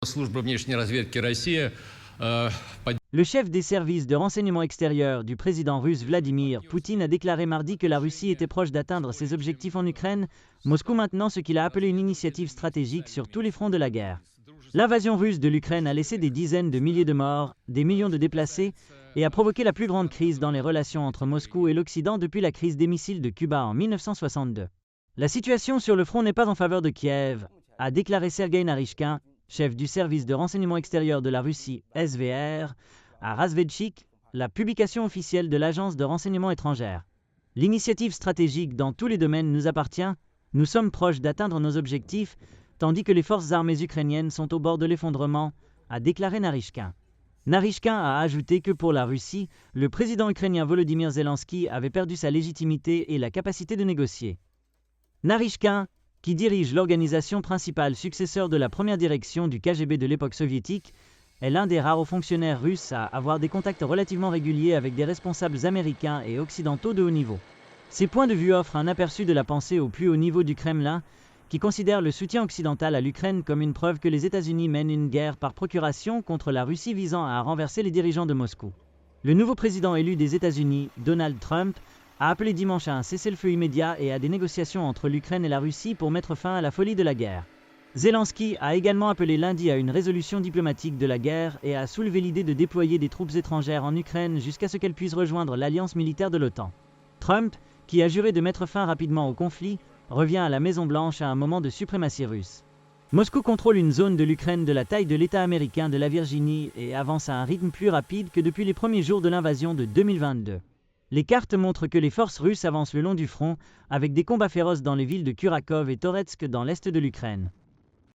Служба внешней разведки России Le chef des services de renseignement extérieur du président russe Vladimir Poutine a déclaré mardi que la Russie était proche d'atteindre ses objectifs en Ukraine, Moscou maintenant ce qu'il a appelé une initiative stratégique sur tous les fronts de la guerre. L'invasion russe de l'Ukraine a laissé des dizaines de milliers de morts, des millions de déplacés et a provoqué la plus grande crise dans les relations entre Moscou et l'Occident depuis la crise des missiles de Cuba en 1962. La situation sur le front n'est pas en faveur de Kiev, a déclaré Sergueï Naryshkin, chef du service de renseignement extérieur de la Russie, SVR, à Razvedchik, la publication officielle de l'agence de renseignement étrangère. L'initiative stratégique dans tous les domaines nous appartient, nous sommes proches d'atteindre nos objectifs, tandis que les forces armées ukrainiennes sont au bord de l'effondrement, a déclaré Naryshkin. Naryshkin a ajouté que pour la Russie, le président ukrainien Volodymyr Zelensky avait perdu sa légitimité et la capacité de négocier. Naryshkin, qui dirige l'organisation principale successeur de la première direction du KGB de l'époque soviétique, est l'un des rares fonctionnaires russes à avoir des contacts relativement réguliers avec des responsables américains et occidentaux de haut niveau. Ces points de vue offrent un aperçu de la pensée au plus haut niveau du Kremlin, qui considère le soutien occidental à l'Ukraine comme une preuve que les États-Unis mènent une guerre par procuration contre la Russie visant à renverser les dirigeants de Moscou. Le nouveau président élu des États-Unis, Donald Trump, a appelé dimanche à un cessez-le-feu immédiat et à des négociations entre l'Ukraine et la Russie pour mettre fin à la folie de la guerre. Zelensky a également appelé lundi à une résolution diplomatique de la guerre et a soulevé l'idée de déployer des troupes étrangères en Ukraine jusqu'à ce qu'elles puissent rejoindre l'alliance militaire de l'OTAN. Trump, qui a juré de mettre fin rapidement au conflit, revient à la Maison-Blanche à un moment de suprématie russe. Moscou contrôle une zone de l'Ukraine de la taille de l'État américain de la Virginie et avance à un rythme plus rapide que depuis les premiers jours de l'invasion de 2022. Les cartes montrent que les forces russes avancent le long du front, avec des combats féroces dans les villes de Kurakhov et Toretsk dans l'est de l'Ukraine.